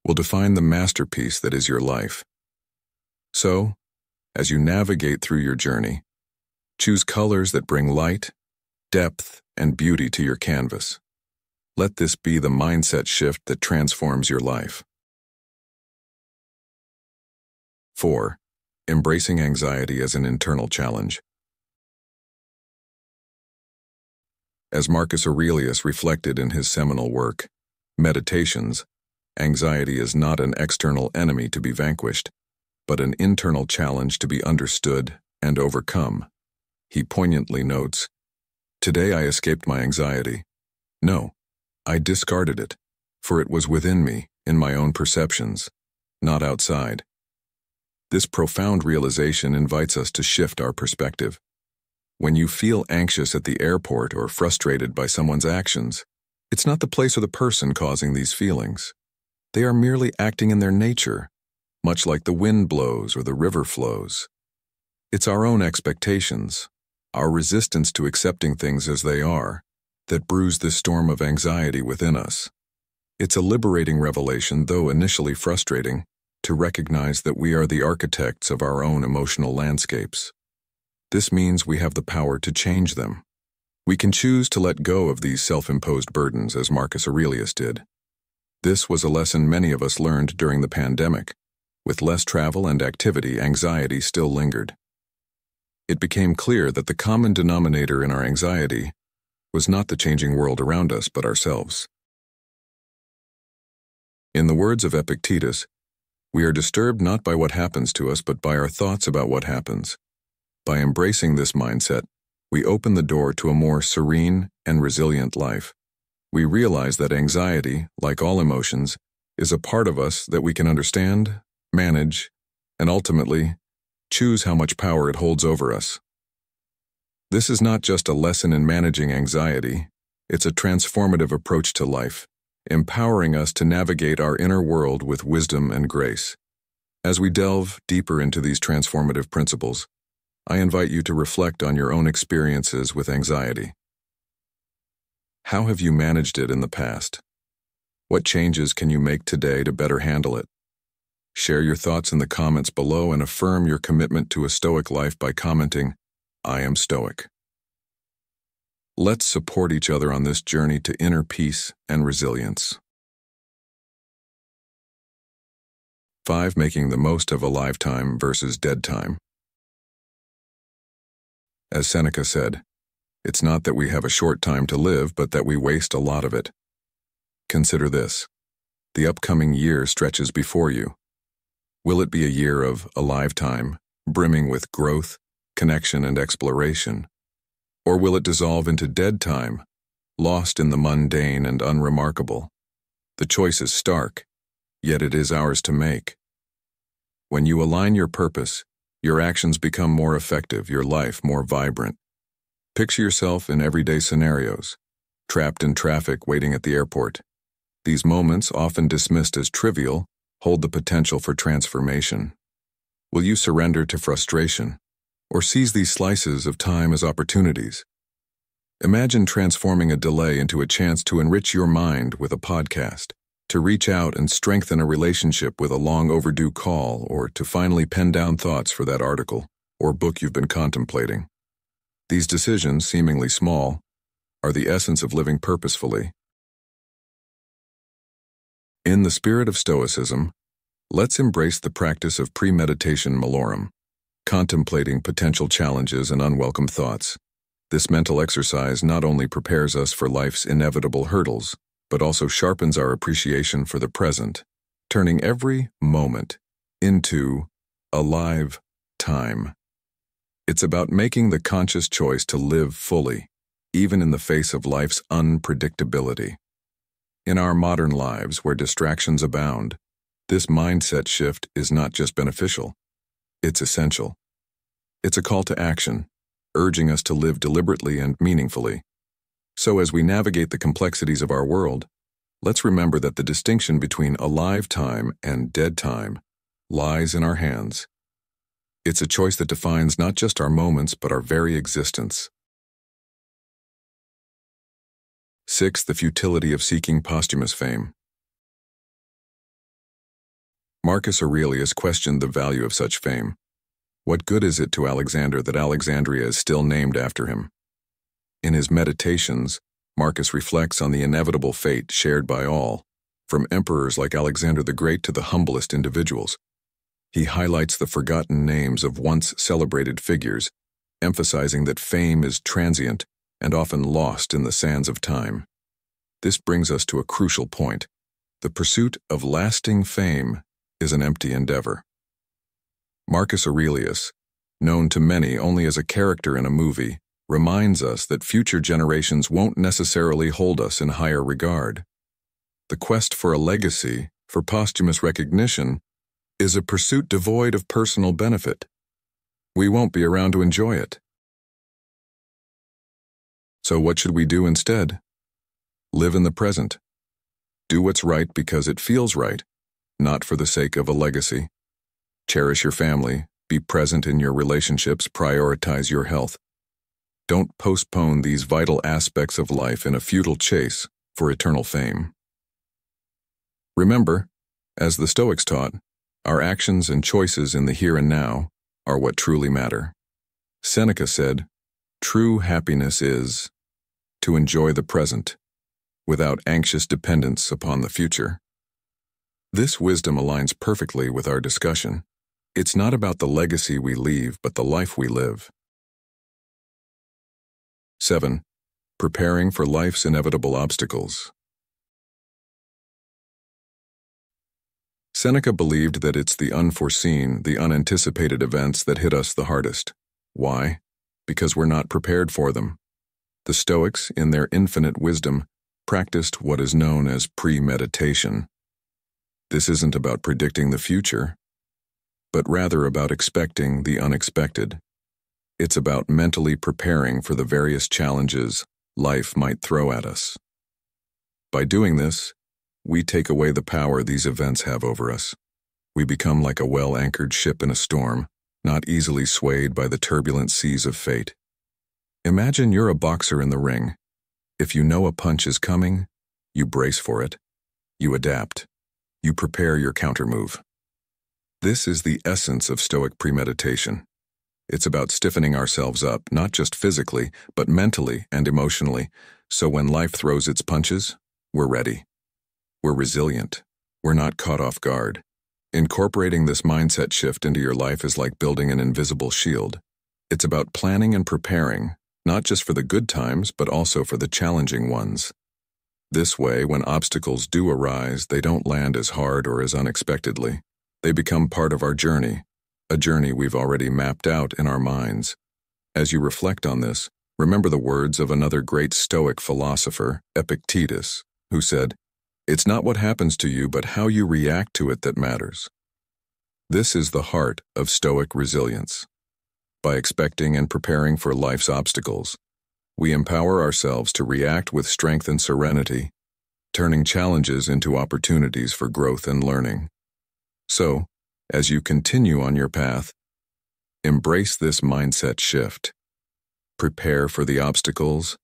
will define the masterpiece that is your life. So, as you navigate through your journey, choose colors that bring light, depth, and beauty to your canvas. Let this be the mindset shift that transforms your life. 4. Embracing anxiety as an internal challenge. As Marcus Aurelius reflected in his seminal work, Meditations, anxiety is not an external enemy to be vanquished, but an internal challenge to be understood and overcome. He poignantly notes, "Today I escaped my anxiety. No, I discarded it, for it was within me, in my own perceptions, not outside." This profound realization invites us to shift our perspective. When you feel anxious at the airport or frustrated by someone's actions, it's not the place or the person causing these feelings. They are merely acting in their nature, much like the wind blows or the river flows. It's our own expectations, our resistance to accepting things as they are, that brews this storm of anxiety within us. It's a liberating revelation, though initially frustrating, to recognize that we are the architects of our own emotional landscapes. This means we have the power to change them. We can choose to let go of these self-imposed burdens, as Marcus Aurelius did. This was a lesson many of us learned during the pandemic. With less travel and activity, anxiety still lingered. It became clear that the common denominator in our anxiety was not the changing world around us, but ourselves. In the words of Epictetus, we are disturbed not by what happens to us, but by our thoughts about what happens. By embracing this mindset, we open the door to a more serene and resilient life. We realize that anxiety, like all emotions, is a part of us that we can understand, manage, and ultimately, choose how much power it holds over us. This is not just a lesson in managing anxiety, it's a transformative approach to life, empowering us to navigate our inner world with wisdom and grace. As we delve deeper into these transformative principles, I invite you to reflect on your own experiences with anxiety. How have you managed it in the past? What changes can you make today to better handle it? Share your thoughts in the comments below and affirm your commitment to a Stoic life by commenting, "I am Stoic." Let's support each other on this journey to inner peace and resilience. 5. Making the most of a lifetime versus dead time. As Seneca said, it's not that we have a short time to live, but that we waste a lot of it. Consider this. The upcoming year stretches before you. Will it be a year of a lifetime, brimming with growth, connection, and exploration? Or will it dissolve into dead time, lost in the mundane and unremarkable? The choice is stark, yet it is ours to make. When you align your purpose, your actions become more effective, your life more vibrant. Picture yourself in everyday scenarios. trapped in traffic waiting at the airport. These moments, often dismissed as trivial, hold the potential for transformation. Will you surrender to frustration, or seize these slices of time as opportunities? Imagine transforming a delay into a chance to enrich your mind with a podcast, to reach out and strengthen a relationship with a long overdue call, or to finally pen down thoughts for that article or book you've been contemplating. These decisions, seemingly small, are the essence of living purposefully. In the spirit of Stoicism, let's embrace the practice of premeditation malorum, contemplating potential challenges and unwelcome thoughts. This mental exercise not only prepares us for life's inevitable hurdles, but also sharpens our appreciation for the present, turning every moment into a live time. It's about making the conscious choice to live fully, even in the face of life's unpredictability. In our modern lives, where distractions abound, this mindset shift is not just beneficial, it's essential. It's a call to action, urging us to live deliberately and meaningfully. So as we navigate the complexities of our world, let's remember that the distinction between alive time and dead time lies in our hands. It's a choice that defines not just our moments, but our very existence. 6. The futility of seeking posthumous fame. Marcus Aurelius questioned the value of such fame. What good is it to Alexander that Alexandria is still named after him? In his Meditations, Marcus reflects on the inevitable fate shared by all, from emperors like Alexander the Great to the humblest individuals. He highlights the forgotten names of once celebrated figures, emphasizing that fame is transient and often lost in the sands of time. This brings us to a crucial point. The pursuit of lasting fame is an empty endeavor. Marcus Aurelius, known to many only as a character in a movie, reminds us that future generations won't necessarily hold us in higher regard. The quest for a legacy, for posthumous recognition, is a pursuit devoid of personal benefit. We won't be around to enjoy it. So what should we do instead? Live in the present. Do what's right because it feels right, not for the sake of a legacy. Cherish your family, be present in your relationships, prioritize your health. Don't postpone these vital aspects of life in a futile chase for eternal fame. Remember, as the Stoics taught, our actions and choices in the here and now are what truly matter. Seneca said, "True happiness is to enjoy the present, without anxious dependence upon the future." This wisdom aligns perfectly with our discussion. It's not about the legacy we leave, but the life we live. 7. Preparing for life's inevitable obstacles. Seneca believed that it's the unforeseen, the unanticipated events that hit us the hardest. Why? Because we're not prepared for them. The Stoics, in their infinite wisdom, practiced what is known as premeditation. This isn't about predicting the future, but rather about expecting the unexpected. It's about mentally preparing for the various challenges life might throw at us. By doing this, we take away the power these events have over us. We become like a well-anchored ship in a storm, not easily swayed by the turbulent seas of fate. Imagine you're a boxer in the ring. If you know a punch is coming, you brace for it. You adapt. You prepare your countermove. This is the essence of Stoic premeditation. It's about stiffening ourselves up, not just physically, but mentally and emotionally, so when life throws its punches, we're ready. We're resilient. We're not caught off guard. Incorporating this mindset shift into your life is like building an invisible shield. It's about planning and preparing, not just for the good times, but also for the challenging ones. This way, when obstacles do arise, they don't land as hard or as unexpectedly. They become part of our journey, a journey we've already mapped out in our minds. As you reflect on this, remember the words of another great Stoic philosopher, Epictetus, who said, "It's not what happens to you, but how you react to it that matters." This is the heart of Stoic resilience. By expecting and preparing for life's obstacles, We empower ourselves to react with strength and serenity, turning challenges into opportunities for growth and learning. So, as you continue on your path, embrace this mindset shift. Prepare for the obstacles,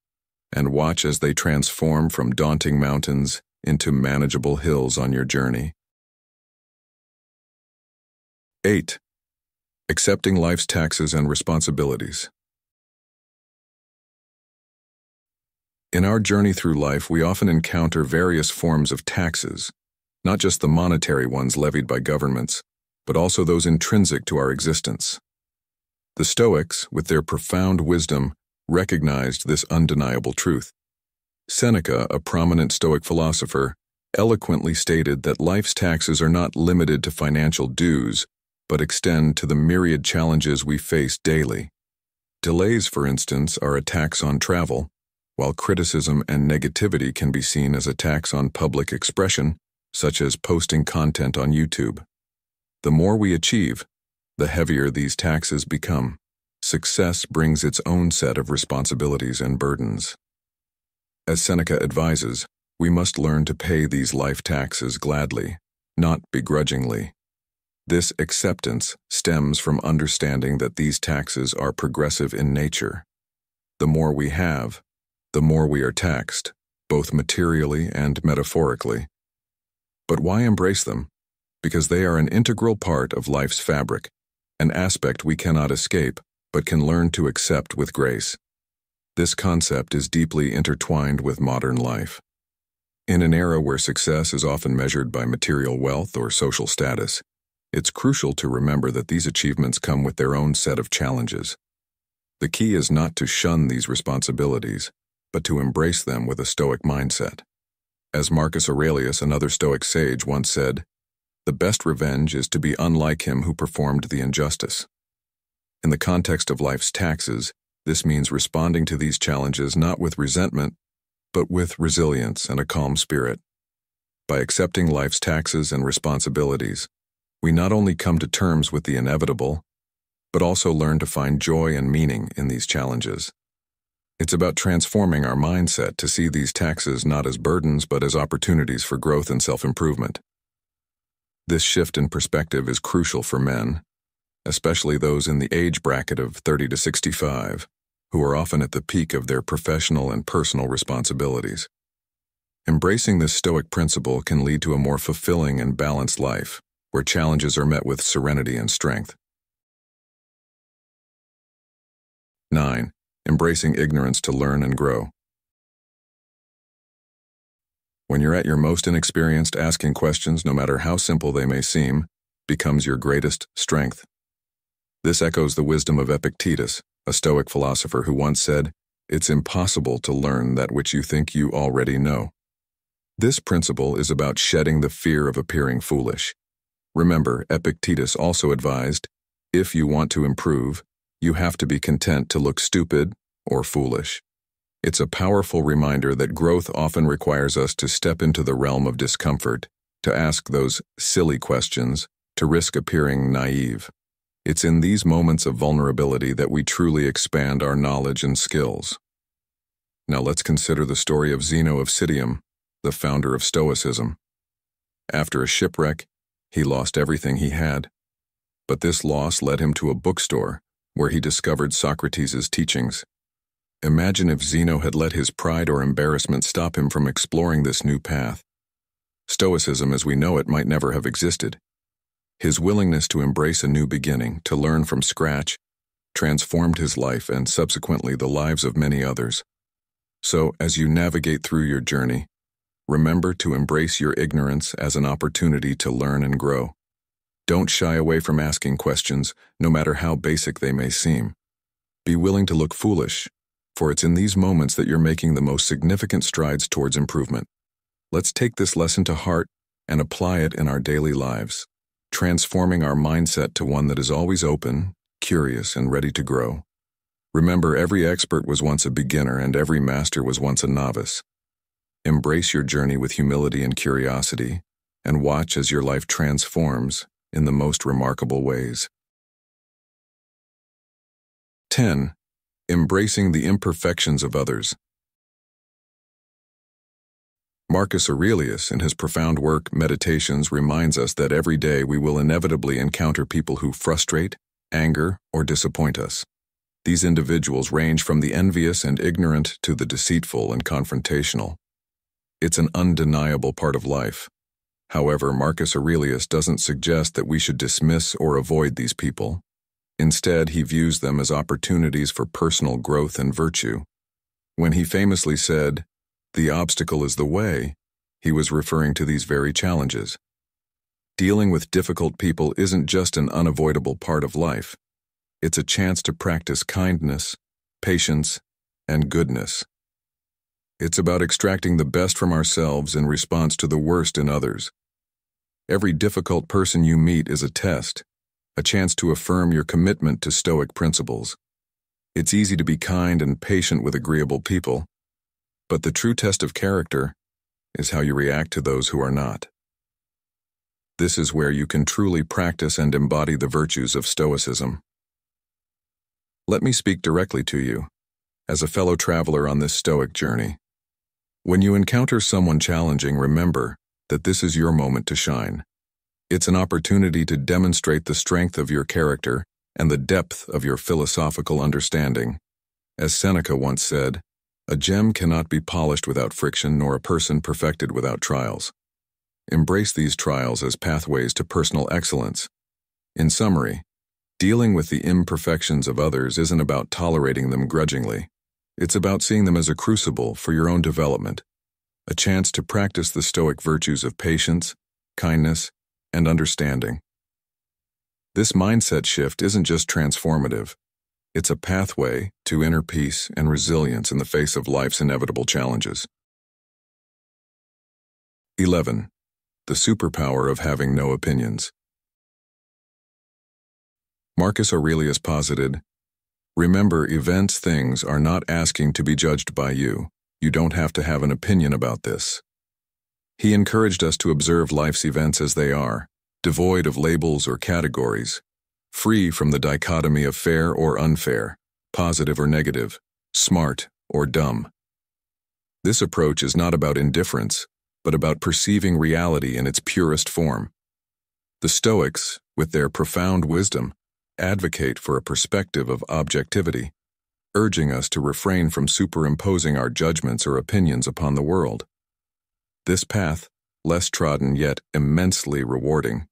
and watch as they transform from daunting mountains into manageable hills on your journey. 8. Accepting life's taxes and responsibilities. In our journey through life, we often encounter various forms of taxes, not just the monetary ones levied by governments, but also those intrinsic to our existence. The Stoics, with their profound wisdom, recognized this undeniable truth. Seneca, a prominent Stoic philosopher, eloquently stated that life's taxes are not limited to financial dues, but extend to the myriad challenges we face daily. Delays, for instance, are a tax on travel, while criticism and negativity can be seen as a tax on public expression, such as posting content on YouTube. The more we achieve, the heavier these taxes become. Success brings its own set of responsibilities and burdens. As Seneca advises, we must learn to pay these life taxes gladly, not begrudgingly. This acceptance stems from understanding that these taxes are progressive in nature. The more we have, the more we are taxed, both materially and metaphorically. But why embrace them? Because they are an integral part of life's fabric, an aspect we cannot escape, but can learn to accept with grace. This concept is deeply intertwined with modern life. In an era where success is often measured by material wealth or social status, it's crucial to remember that these achievements come with their own set of challenges. The key is not to shun these responsibilities, but to embrace them with a Stoic mindset. As Marcus Aurelius, another Stoic sage, once said, "The best revenge is to be unlike him who performed the injustice." In the context of life's taxes, this means responding to these challenges not with resentment, but with resilience and a calm spirit. By accepting life's taxes and responsibilities, we not only come to terms with the inevitable, but also learn to find joy and meaning in these challenges. It's about transforming our mindset to see these taxes not as burdens but as opportunities for growth and self-improvement. This shift in perspective is crucial for men, especially those in the age bracket of 30 to 65, who are often at the peak of their professional and personal responsibilities. Embracing this Stoic principle can lead to a more fulfilling and balanced life, where challenges are met with serenity and strength. 9. Embracing ignorance to learn and grow. When you're at your most inexperienced, asking questions, no matter how simple they may seem, becomes your greatest strength. This echoes the wisdom of Epictetus, a Stoic philosopher who once said, "It's impossible to learn that which you think you already know." This principle is about shedding the fear of appearing foolish. Remember, Epictetus also advised, if you want to improve, you have to be content to look stupid or foolish. It's a powerful reminder that growth often requires us to step into the realm of discomfort, to ask those silly questions, to risk appearing naive. It's in these moments of vulnerability that we truly expand our knowledge and skills. Now let's consider the story of Zeno of Citium, the founder of Stoicism. After a shipwreck, he lost everything he had. But this loss led him to a bookstore, where he discovered Socrates' teachings. Imagine if Zeno had let his pride or embarrassment stop him from exploring this new path. Stoicism as we know it might never have existed. His willingness to embrace a new beginning, to learn from scratch, transformed his life and subsequently the lives of many others. So, as you navigate through your journey, remember to embrace your ignorance as an opportunity to learn and grow. Don't shy away from asking questions, no matter how basic they may seem. Be willing to look foolish, for it's in these moments that you're making the most significant strides towards improvement. Let's take this lesson to heart and apply it in our daily lives, transforming our mindset to one that is always open, curious, and ready to grow. Remember, every expert was once a beginner and every master was once a novice. Embrace your journey with humility and curiosity, and watch as your life transforms in the most remarkable ways. 10. Embracing the imperfections of others. Marcus Aurelius, in his profound work Meditations, reminds us that every day we will inevitably encounter people who frustrate, anger, or disappoint us. These individuals range from the envious and ignorant to the deceitful and confrontational. It's an undeniable part of life. However, Marcus Aurelius doesn't suggest that we should dismiss or avoid these people. Instead, he views them as opportunities for personal growth and virtue. When he famously said, "The obstacle is the way," he was referring to these very challenges. Dealing with difficult people isn't just an unavoidable part of life. It's a chance to practice kindness, patience, and goodness. It's about extracting the best from ourselves in response to the worst in others. Every difficult person you meet is a test, a chance to affirm your commitment to Stoic principles. It's easy to be kind and patient with agreeable people, but the true test of character is how you react to those who are not. This is where you can truly practice and embody the virtues of Stoicism. Let me speak directly to you, as a fellow traveler on this Stoic journey. When you encounter someone challenging, remember that this is your moment to shine. It's an opportunity to demonstrate the strength of your character and the depth of your philosophical understanding. As Seneca once said, "A gem cannot be polished without friction, nor a person perfected without trials." Embrace these trials as pathways to personal excellence. In summary, dealing with the imperfections of others isn't about tolerating them grudgingly. It's about seeing them as a crucible for your own development, a chance to practice the Stoic virtues of patience, kindness, and understanding. This mindset shift isn't just transformative. It's a pathway to inner peace and resilience in the face of life's inevitable challenges. 11. The superpower of having no opinions. Marcus Aurelius posited, "Remember, things are not asking to be judged by you. You don't have to have an opinion about this." He encouraged us to observe life's events as they are, devoid of labels or categories, free from the dichotomy of fair or unfair, positive or negative, smart or dumb. This approach is not about indifference, but about perceiving reality in its purest form. The Stoics, with their profound wisdom, advocate for a perspective of objectivity, urging us to refrain from superimposing our judgments or opinions upon the world. This path, less trodden yet immensely rewarding,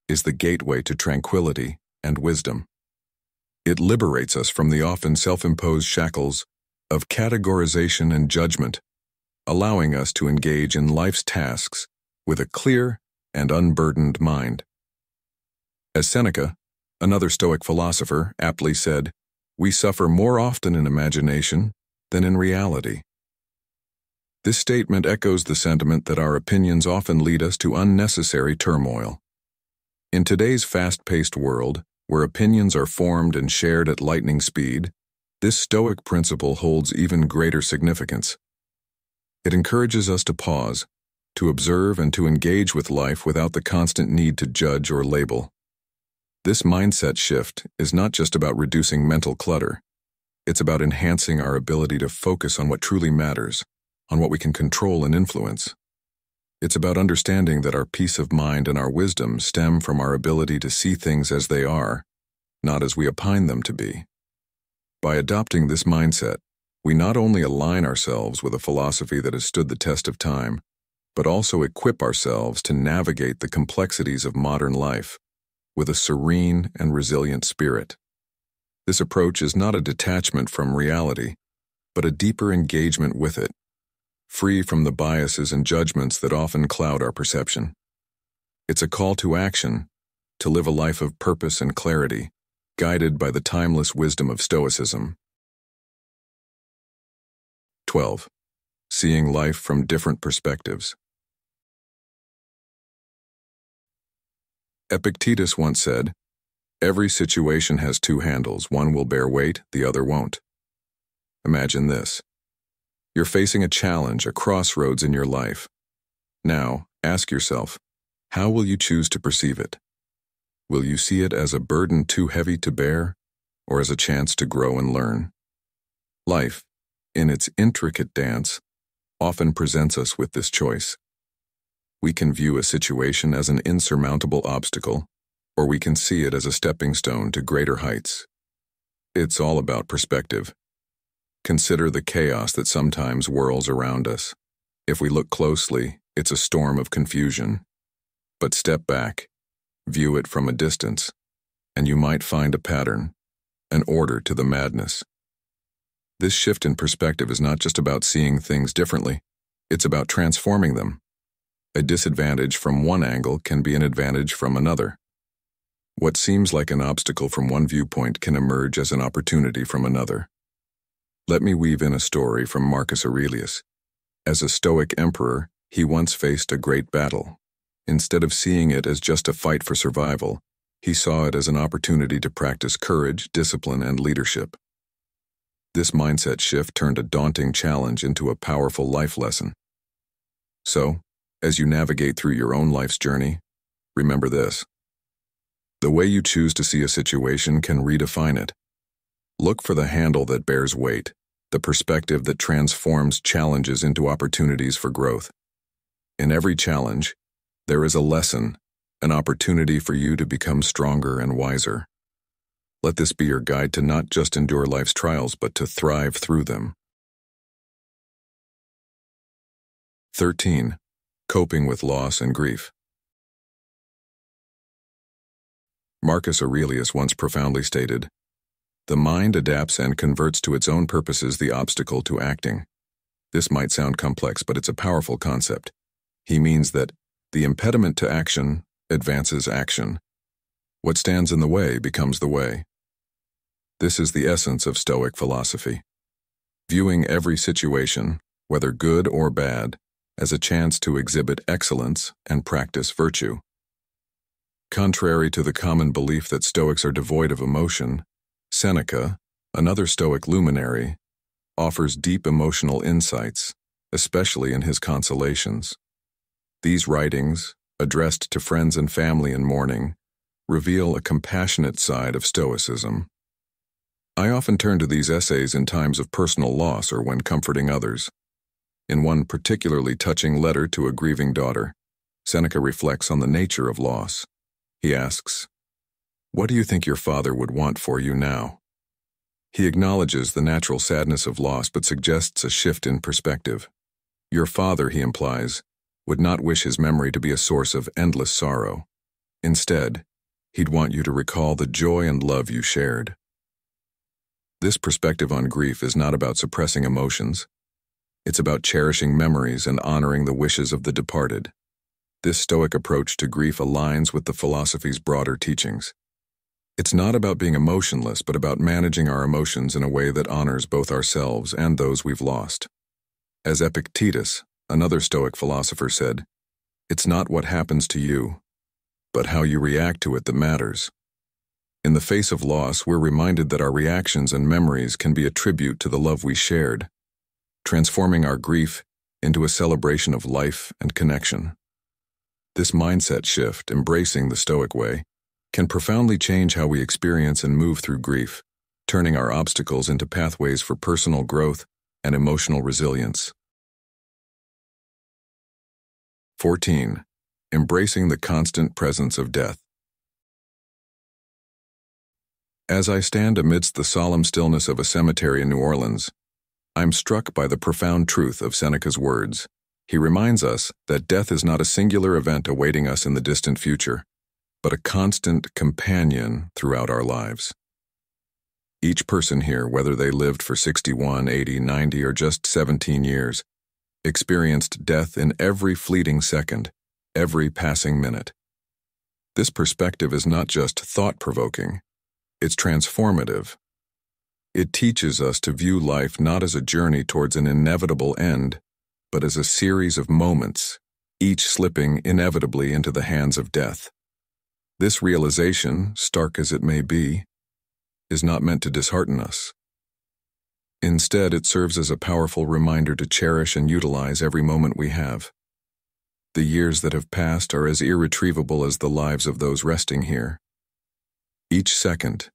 is the gateway to tranquility and wisdom. It liberates us from the often self-imposed shackles of categorization and judgment, allowing us to engage in life's tasks with a clear and unburdened mind. As Seneca, another Stoic philosopher, aptly said, "We suffer more often in imagination than in reality." This statement echoes the sentiment that our opinions often lead us to unnecessary turmoil. In today's fast-paced world, where opinions are formed and shared at lightning speed, this Stoic principle holds even greater significance. It encourages us to pause, to observe and to engage with life without the constant need to judge or label. This mindset shift is not just about reducing mental clutter. It's about enhancing our ability to focus on what truly matters, on what we can control and influence. It's about understanding that our peace of mind and our wisdom stem from our ability to see things as they are, not as we opine them to be. By adopting this mindset, we not only align ourselves with a philosophy that has stood the test of time, but also equip ourselves to navigate the complexities of modern life with a serene and resilient spirit. This approach is not a detachment from reality, but a deeper engagement with it, free from the biases and judgments that often cloud our perception. It's a call to action, to live a life of purpose and clarity, guided by the timeless wisdom of Stoicism. 12. Seeing life from different perspectives. Epictetus once said, "Every situation has two handles. One will bear weight, the other won't." Imagine this. You're facing a challenge, a crossroads in your life. Now, ask yourself, how will you choose to perceive it? Will you see it as a burden too heavy to bear, or as a chance to grow and learn? Life, in its intricate dance, often presents us with this choice. We can view a situation as an insurmountable obstacle, or we can see it as a stepping stone to greater heights. It's all about perspective. Consider the chaos that sometimes whirls around us. If we look closely, it's a storm of confusion. But step back, view it from a distance, and you might find a pattern, an order to the madness. This shift in perspective is not just about seeing things differently, it's about transforming them. A disadvantage from one angle can be an advantage from another. What seems like an obstacle from one viewpoint can emerge as an opportunity from another. Let me weave in a story from Marcus Aurelius. As a Stoic emperor, he once faced a great battle. Instead of seeing it as just a fight for survival, he saw it as an opportunity to practice courage, discipline, and leadership. This mindset shift turned a daunting challenge into a powerful life lesson. So, as you navigate through your own life's journey, remember this. The way you choose to see a situation can redefine it. Look for the handle that bears weight, the perspective that transforms challenges into opportunities for growth. In every challenge, there is a lesson, an opportunity for you to become stronger and wiser. Let this be your guide to not just endure life's trials, but to thrive through them. 13. Coping with loss and grief. Marcus Aurelius once profoundly stated, "The mind adapts and converts to its own purposes the obstacle to acting." This might sound complex, but it's a powerful concept. He means that the impediment to action advances action. What stands in the way becomes the way. This is the essence of Stoic philosophy. Viewing every situation, whether good or bad, as a chance to exhibit excellence and practice virtue. Contrary to the common belief that Stoics are devoid of emotion, Seneca, another Stoic luminary, offers deep emotional insights, especially in his Consolations. These writings, addressed to friends and family in mourning, reveal a compassionate side of Stoicism. I often turn to these essays in times of personal loss or when comforting others. In one particularly touching letter to a grieving daughter, Seneca reflects on the nature of loss. He asks, "What do you think your father would want for you now?" He acknowledges the natural sadness of loss but suggests a shift in perspective. Your father, he implies, would not wish his memory to be a source of endless sorrow. Instead, he'd want you to recall the joy and love you shared. This perspective on grief is not about suppressing emotions. It's about cherishing memories and honoring the wishes of the departed. This Stoic approach to grief aligns with the philosophy's broader teachings. It's not about being emotionless, but about managing our emotions in a way that honors both ourselves and those we've lost. As Epictetus, another Stoic philosopher, said, "It's not what happens to you, but how you react to it that matters." In the face of loss, we're reminded that our reactions and memories can be a tribute to the love we shared, transforming our grief into a celebration of life and connection. This mindset shift, embracing the Stoic way, can profoundly change how we experience and move through grief, turning our obstacles into pathways for personal growth and emotional resilience. 14. Embracing the constant presence of death. As I stand amidst the solemn stillness of a cemetery in New Orleans, I'm struck by the profound truth of Seneca's words. He reminds us that death is not a singular event awaiting us in the distant future, but a constant companion throughout our lives. Each person here, whether they lived for 61, 80, 90, or just 17 years, experienced death in every fleeting second, every passing minute. This perspective is not just thought-provoking, it's transformative. It teaches us to view life not as a journey towards an inevitable end, but as a series of moments, each slipping inevitably into the hands of death. This realization, stark as it may be, is not meant to dishearten us. Instead, it serves as a powerful reminder to cherish and utilize every moment we have. The years that have passed are as irretrievable as the lives of those resting here. Each second,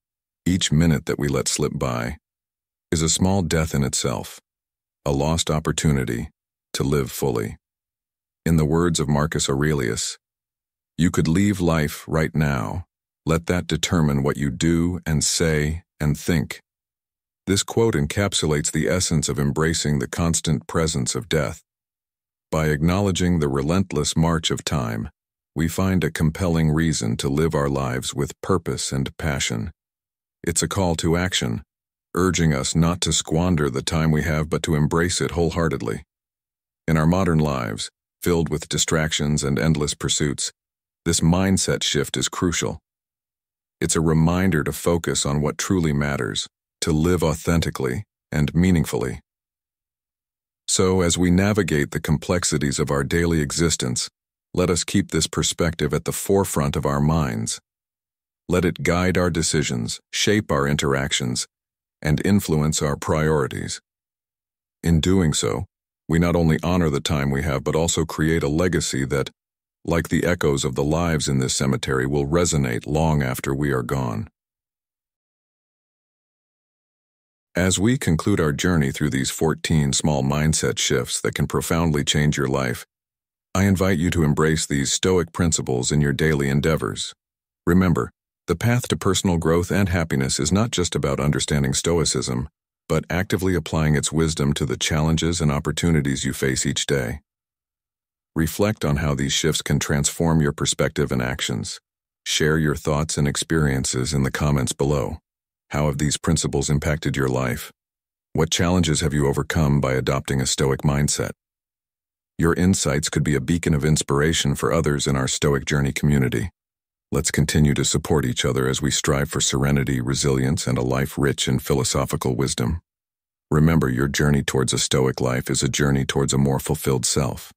each minute that we let slip by, is a small death in itself, a lost opportunity to live fully. In the words of Marcus Aurelius, "You could leave life right now. Let that determine what you do and say and think." This quote encapsulates the essence of embracing the constant presence of death. By acknowledging the relentless march of time, we find a compelling reason to live our lives with purpose and passion. It's a call to action, urging us not to squander the time we have but to embrace it wholeheartedly. In our modern lives, filled with distractions and endless pursuits, this mindset shift is crucial. It's a reminder to focus on what truly matters, to live authentically and meaningfully. So, as we navigate the complexities of our daily existence, let us keep this perspective at the forefront of our minds. Let it guide our decisions, shape our interactions, and influence our priorities. In doing so, we not only honor the time we have, but also create a legacy that, like the echoes of the lives in this cemetery, will resonate long after we are gone. As we conclude our journey through these 14 small mindset shifts that can profoundly change your life, I invite you to embrace these Stoic principles in your daily endeavors. Remember, the path to personal growth and happiness is not just about understanding Stoicism, but actively applying its wisdom to the challenges and opportunities you face each day. Reflect on how these shifts can transform your perspective and actions. Share your thoughts and experiences in the comments below. How have these principles impacted your life? What challenges have you overcome by adopting a Stoic mindset? Your insights could be a beacon of inspiration for others in our Stoic Journey community. Let's continue to support each other as we strive for serenity, resilience, and a life rich in philosophical wisdom. Remember, your journey towards a Stoic life is a journey towards a more fulfilled self.